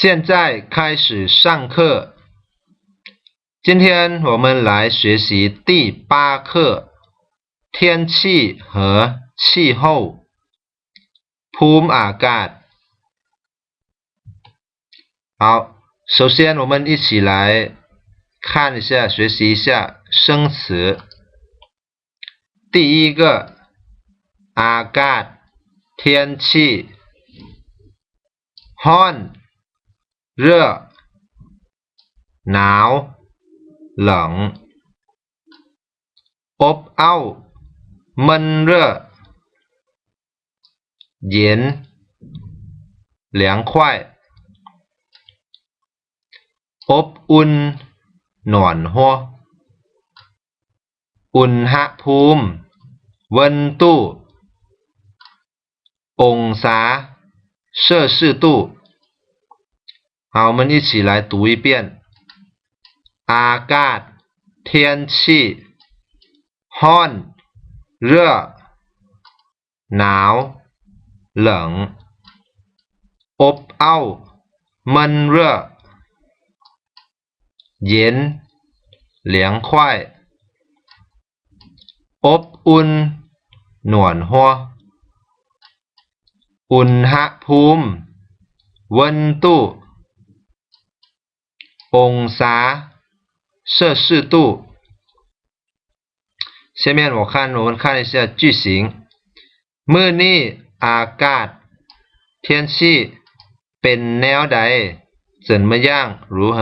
现在开始上课。今天我们来学习第8课天气和气候ภูมิอากาศ好，首先我们一起来看一下学习一下生词。第一个อากาศ天气ร้อน热หนาว冷อบอ้าว闷热เย็น凉快อบอุ่นหนวนหัวอุณหภูมิ温度องศา摄氏度好，我们一起来读一遍。อากาศ天气ร้อน热หนาว冷อบอ้าว闷热เย็น凉快อบอุ่นหนวนหัวอุณหภูมิ温度องศา摄氏度下面我们看一下句型มื้อนี้อากาศ天气เป็นแนวใด怎么样如何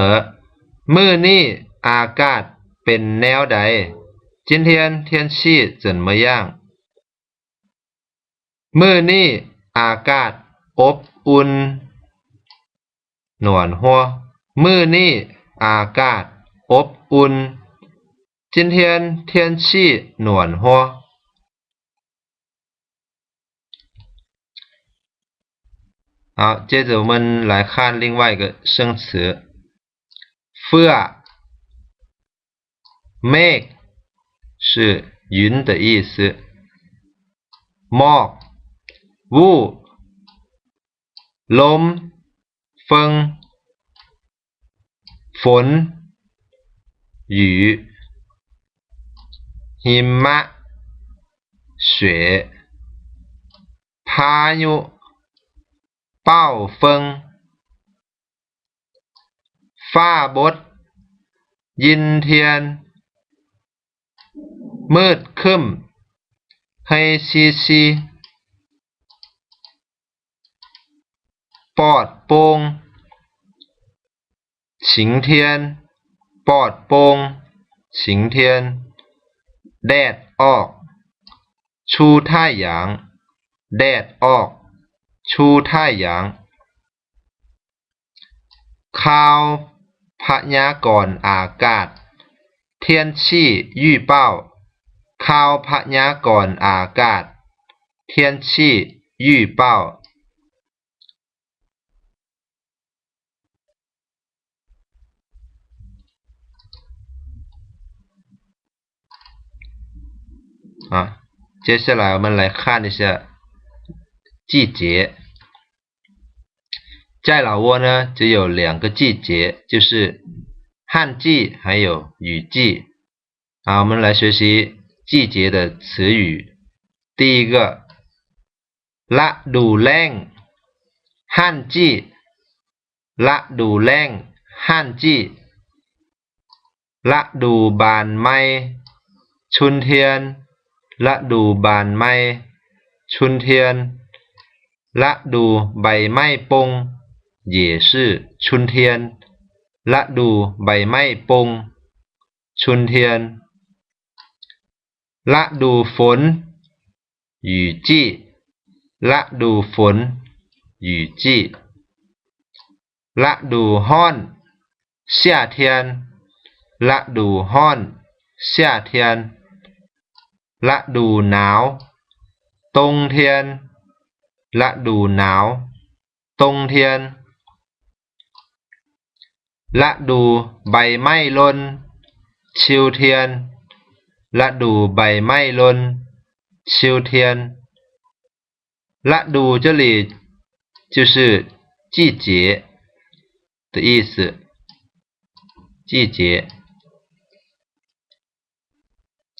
มื้อนี้อากาศเป็นแนวใด今天天气怎么样มื้อนี้อากาศอบอุ่นหนวนหัวมื้อนี้อากาศอบอุ่น今天天气暖和好，接着我们来看另外一个生词เฟื้อเมฆ是云的意思หมอก雾ลม风ฝน雨หิมะ雪พายุ暴风ฟ้าบดยินเทียนมืดครึ้มให้ชีปลอดโปร่งฉิงเทียนปลอดโปร่งฉิงเทียนแดดออกชูท่ายหยางแดดออกชูท่ายหยางข่าวพยากรณ์อากาศ天气预报ข่าวพยากรณ์อากาศ天气预报接下来我们来看一下季节在老挝呢只有2个季节就是旱季还有雨季好，我们来学习季节的词语第一个ฤดูแล้ง旱季ฤดูแล้ง旱季ฤดูบานไม้ชุนเทียนฤดูบานไม้ชุนเทียนฤดูใบไม้ปง也是春天ฤดูใบไม้ปง春天ฤดูฝน雨季ฤดูฝน雨季ฤดูร้อน夏天ฤดูร้อน夏天ฤดูหนาว冬天ฤดูหนาว冬天ฤดูใบไม้หล่น秋天ฤดูใบไม้หล่น秋天ฤดู这里就是季节的意思，季节。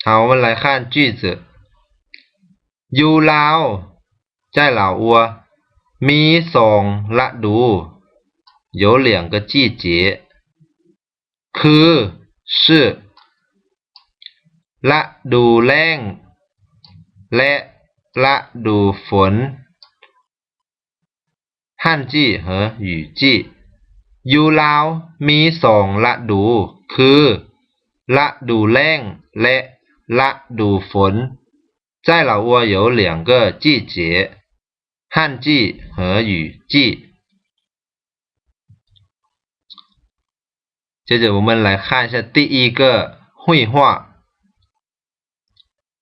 好，我们来看句子。อยู่ลาว在老挝มี2ฤดู有2个季节คือ是ฤดูแล้งและฤดูฝน旱季和雨季อยู่ลาวมี2ฤดูคือฤดูแล้งและฤดูฝน在老挝有2个季节旱季和雨季接着我们来看一下第一个绘画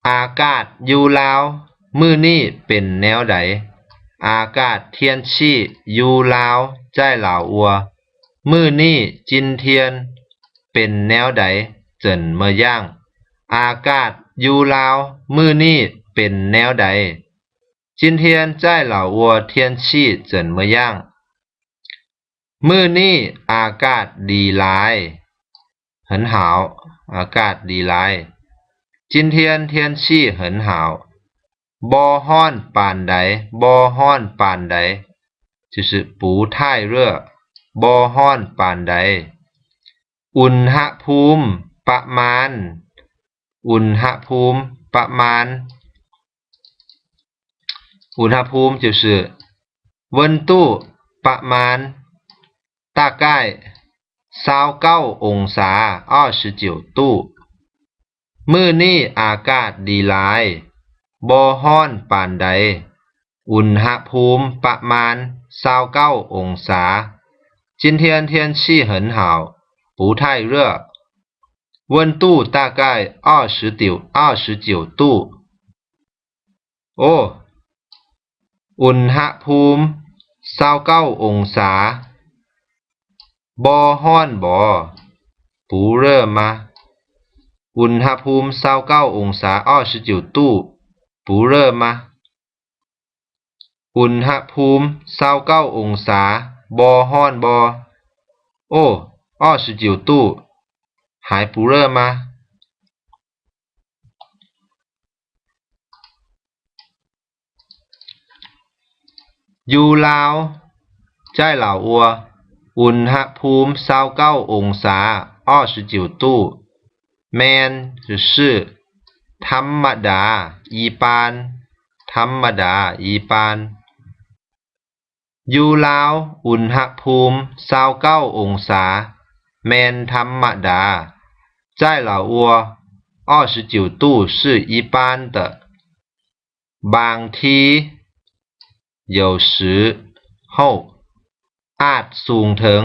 อากาศอยู่ลาวมื้อนี้เป็นแนวใดอากาศ天气อยู่ลาว在老挝มื้อนี้今天เป็นแนวใด怎么样อากาศอยู่ลาวมื้อนี้เป็นแนวใด今天在老挝天气怎么样มื้อนี้อากาศดีหลาย很好อากาศดีหลาย今天天气很好บ่ร้อนปานใดบ่ร้อนปานใด就是不太热บ่ร้อนปานใดอุณหภูมิประมาณอุณหภูมิประมาณอุณหภูมิ就是温度ประมาณ大概29องศา29度มื้อนี้อากาศดีหลายบ่ร้อนปานใดอุณหภูมิประมาณ29องศา今天天气很好不太热温度大概29度โอ้อุณหภูมิ29องศาบ่ร้อนบ่不热吗อุณหภูมิ29องศา29度不热吗อุณหภูมิ29องศาบ่ร้อนบ่โอ้29度还不热吗อยู่ลาว在老挝อุณหภูมิ29องศา29度แม่น是ธรรมดา一般ธรรมดา一般อยู่ลาวอุณหภูมิ29องศาแม่นธรรมดา在老挝29度是一般的บางที有时候อาจสูงถึง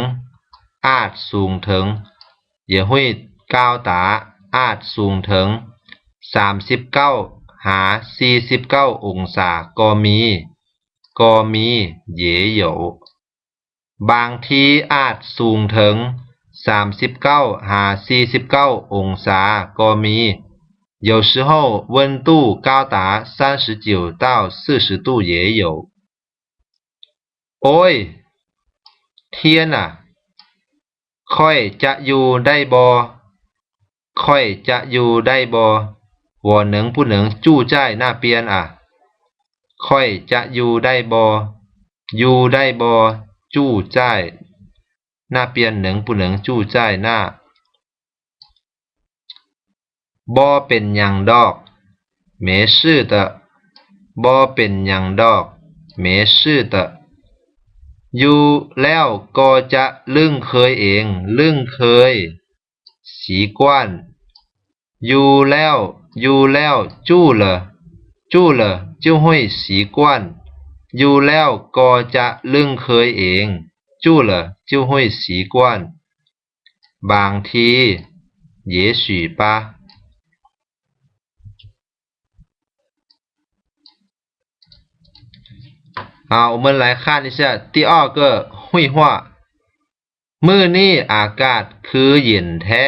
อาจสูงถึง也会高达อาจสูงถึง39หา49องศาก็มี也有บางทีอาจสูงถึง39หา49องศาก็มี有时候温度高达39到40度也有โอ้ย天啊ค่อยจะอยู่ได้บ่ค่อยจะอยู่ได้บ่我能不能住在那边啊ค่อยจะอยู่ได้บ่อยู่ได้บ่住在那边能不能住在那บ่เป็นหยังดอก没事的บ่เป็นหยังดอก没事的อยู่แล้วก็จะลึ่งเคยเองลึ่งเคย习惯อยู่แล้วจู้了就会习惯อยู่แล้วก็จะลึ่งเคยเองจู้了就会习惯บางที也许吧好，我们来看一下第二个绘画。มื้อนี้อากาศคือเย็นแท้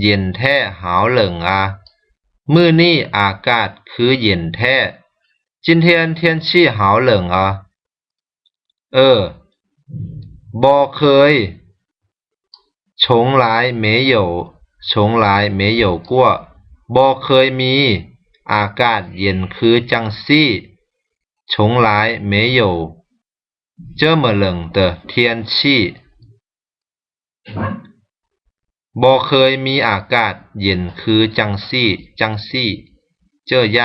เย็นแท้หาวเหลิงอ่ะมื้อนี้อากาศคือเย็นแท้今天天气好冷啊บ่เคย从来没有从来没有过บ่เคยมีอากาศเย็นคือจังซี่从来没有这么冷的天气บ่เคยมีอากาศเย็นคือจังซี่จังซี่这样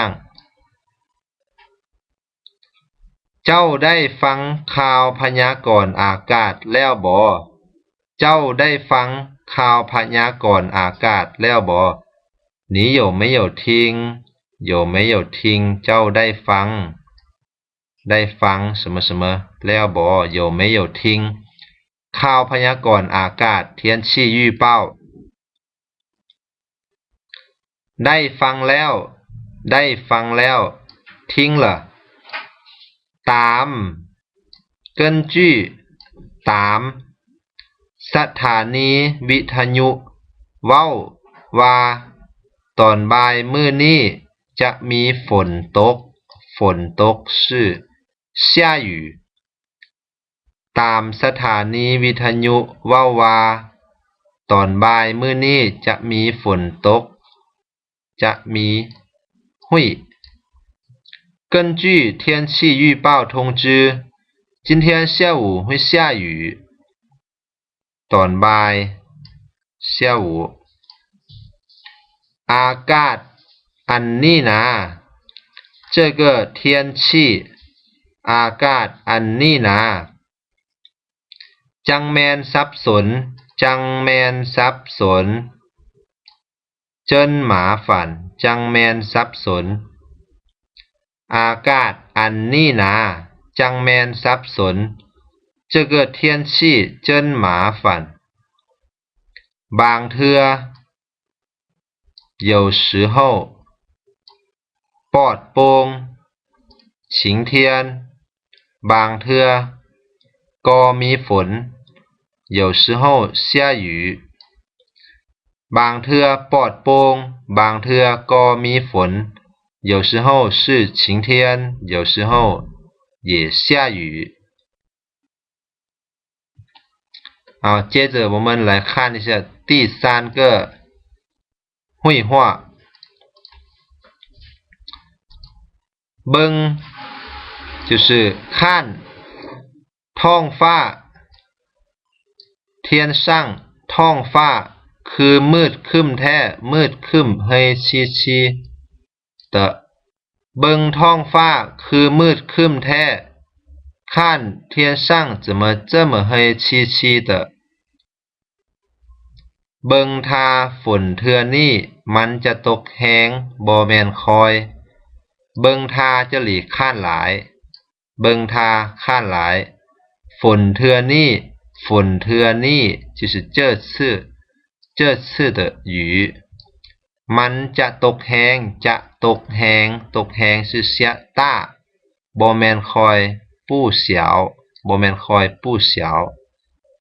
เจ้าได้ฟังข่าวพยากรณ์อากาศแล้วบ่เจ้าได้ฟังข่าวพยากรณ์อากาศแล้วบ่你有没有听有没有听เจ้าได้ฟังได้ฟัง什么什么แล้วบ่有没有听ข่าวพยากรณ์อากาศ天气预报ได้ฟังแล้วได้ฟังแล้วทิ้ง了ตาม根据ตามสถานีวิทยุเว้าว่าตอนบ่ายมื้อนี้จะมีฝนตกฝนตก是下雨ตามสถานีวิทยุเว้าว่าตอนบ่ายมื้อนี้จะมีฝนตกจะมีหุ้ย根据天气预报通知今天下午会下雨ตอนบ่าย下午อากาศอันนี้นะ这个天气อากาศอันนี้นะจังแมนสับสนจังแมนสับสน真麻烦จังแมนสับสนอากาศอันนี้นะจังแมนสับสน这个天气真麻烦บางเทื่อ有时候ปลอดโปร่ง晴天บางเทื่อก็มีฝน有时候下雨บางเทื่อปลอดโปร่งบางเทื่อก็มีฝน有时候是晴天有时候也下雨好接着我们来看一下第三个绘画เบิ่ง就是看ท้องฟ้า天上ท้องฟ้าคือมืดครึ้มแท้มืดครึ้มเฮชีชี的เบิ่งท้องฟ้าคือมืดครึ้มแท้看天上怎么这么黑漆漆的เบิ่งท่าฝนเทื่อนี้มันจะตกแฮงบ่แม่นคอยเบิ่งท่าจะหลีข้านหลายเบิ่งท่าข้านหลายฝนเทื่อนี้ฝนเทื่อนี้就是这次这次的雨มันจะตกแฮงจะตกแฮงตกแฮง是下大บ่แม่นคอยปู้เสียวบ่แม่นคอยปู้เสียว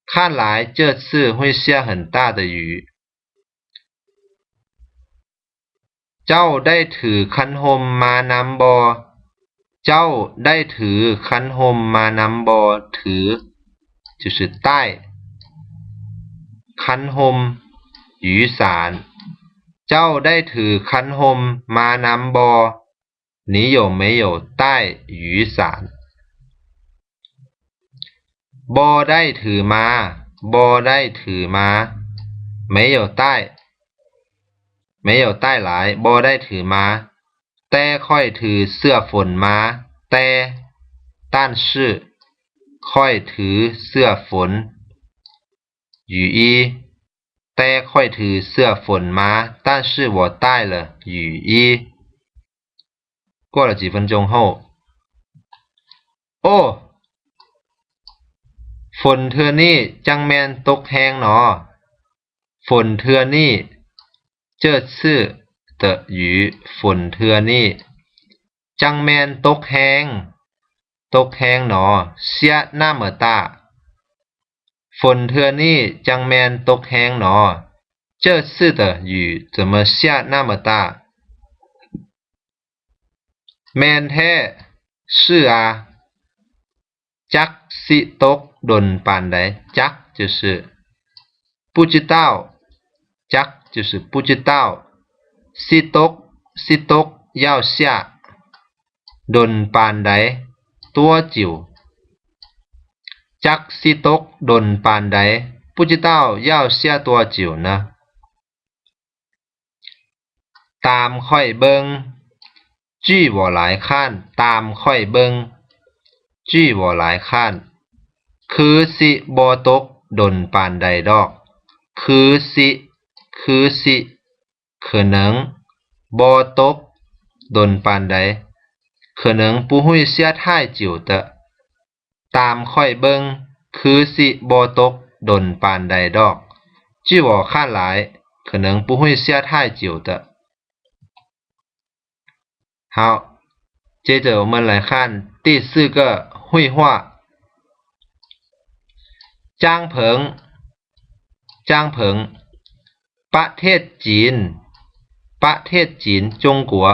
看来这次会下很大的雨เจ้าได้ถือคันห่มมานำบ่เจ้าได้ถือคันห่มมานำบ่ถือ就是带คันห่ม雨伞เจ้าได้ถือคันห่มมานำบ่你有没有带雨伞บ่ได้ถือมาบ่ได้ถือมา没有带没有带来บ่ได้ถือมาแต่ค่อยถือเสื้อฝนมาแต่但是ค่อยถือเสื้อฝน雨衣แต่ค่อยถือเสื้อฝนมา但是我带了雨衣过了几分钟后โอ้ฝนเทื่อนี้จังแม่นตกแฮงหนอฝนเทื่อนี้这次的雨ฝนเทื่อนี้จังแม่นตกแฮงตกแฮงหนอ下那么大ฝนเทื่อนี้จังแม่นตกแฮงหนอ这次的雨怎么下那么大แม่นแท้是啊จักสิตกดนปานใดจัก就是不知道จัก就是不知道สิตก要下ดนปานใด多久จักสิตกดนปานใด不知道要下多久呢ตามค่อยเบิง据我来看ตามค่อยเบิง据我来看คือสิบ่ตกดนปานใดดอกคือสิ可能บ่ตกดนปานใด可能不会下太久的ตามค่อยเบิงคือสิบ่ตกดนปานใดดอก据我看来可能不会下太久的好接着我们来看第四个绘画จ้างเผิงประเทศจีนจงกัว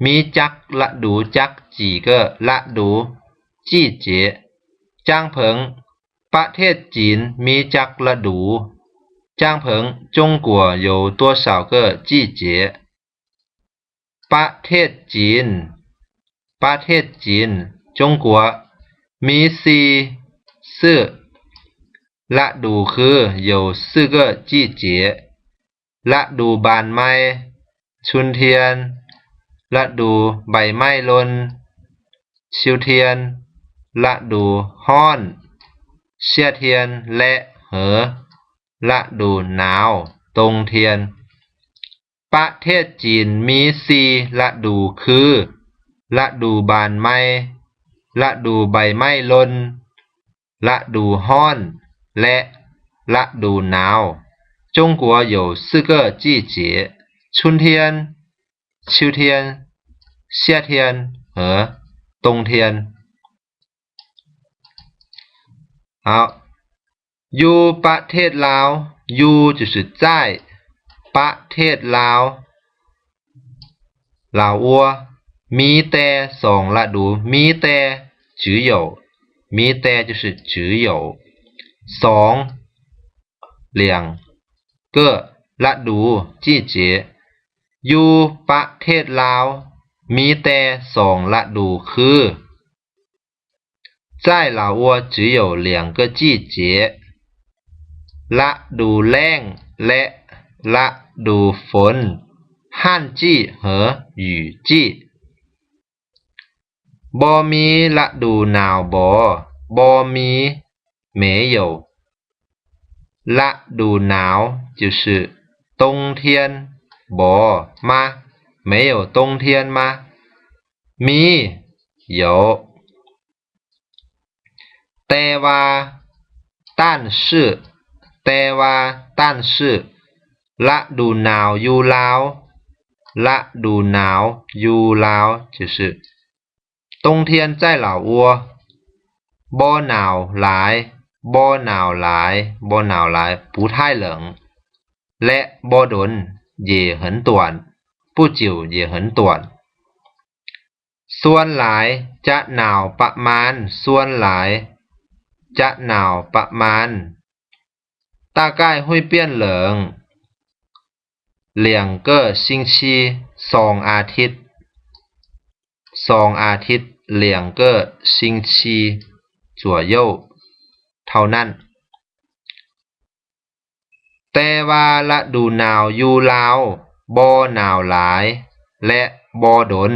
มีจักฤดูจัก几个ฤดู季节จ้างเผิงประเทศจีนมีจักฤดูจ้างเผิง中国有多少个季节ประเทศจีนจงกัวมี4ฤดูคือ有4个季节ฤดูบานไม้ชุนเทียนฤดูใบไม้หล่นชิวเทียนฤดูฮ้อนเชี่ยเทียนและเหอฤดูหนาวตงเทียนประเทศจีนมี4ฤดูคือฤดูบานไม้ฤดูใบไม้หล่นฤดูฮ้อนและฤดูหนาว中国有4个季节春天秋天夏天和冬天好อยู่ประเทศลาวอยู่就是在ประเทศลาวลาวอัวมีแต่2ฤดูมีแต่只有มีแต่就是只有22个ฤดู季节อยู่ประเทศลาวมีแต่2ฤดูคือ在老挝只有2个季节ฤดูแล้งและฤดูฝน旱季和雨季บ่มีฤดูหนาวบ่มี没有ฤดูหนาว就是冬天บ่มา没有冬天吗มี有แต่ว่า但是ฤดูหนาวอยู่ลาวฤดูหนาวอยู่ลาว就是冬天在老挝บ่หนาวหลาย不太冷และบ่ดน也很短不久也很短ส่วนหลายจะหนาวประมาณส่วนหลายจะหนาวประมาณ大概会变冷2个星期2อาทิตย์2个星期左右เท่านั้นแต่ว่าฤดูหนาวอยู่ลาวบ่หนาวหลายและบ่ดน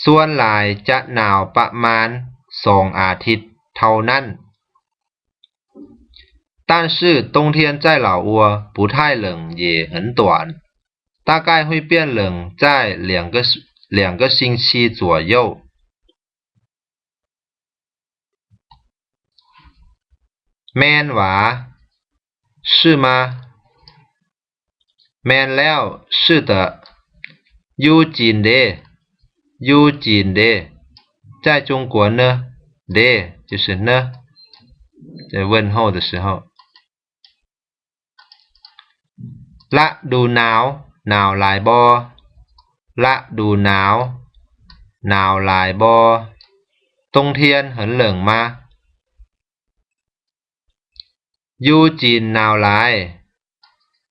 ส่วนหลายจะหนาวประมาณ2อาทิตย์เท่านั้น但是冬天在老挝不太冷也很短大概会变冷在2个星期左右แม่นหวา是吗แม่นแล้ว是的อยู่จีนเด้在中国呢เด้就是呢在问候的时候ฤดูหนาวหนาวหลายบ่ฤดูหนาวหนาวหลายบ่冬天很冷吗อยู่จีนหนาวหลาย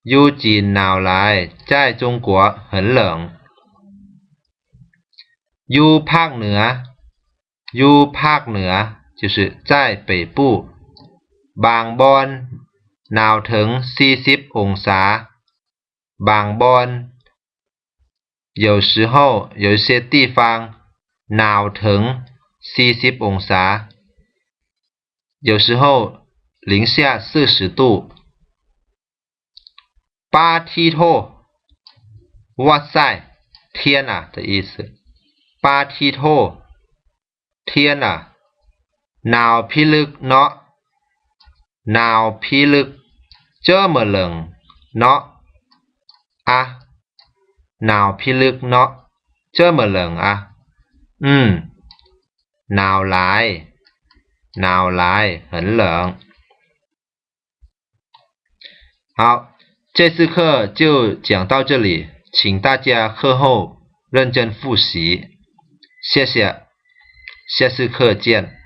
อยู่จีนหนาวหลาย在中国很冷อยู่ภาคเหนืออยู่ภาคเหนือ就是在北部บางบอนหนาวถึง40องศาบางบอน有时候有一些地方หนาวถึง40องศา有时候零下40度巴提托哇塞天啊的意思巴提托天啊หนาวพิลึกเนาะหนาวพิลึก这么冷เนาะอะหนาวพิลึกเนาะ这么冷啊หนาวหลายหนาวหลาย很冷好这次课就讲到这里请大家课后认真复习谢谢下次课见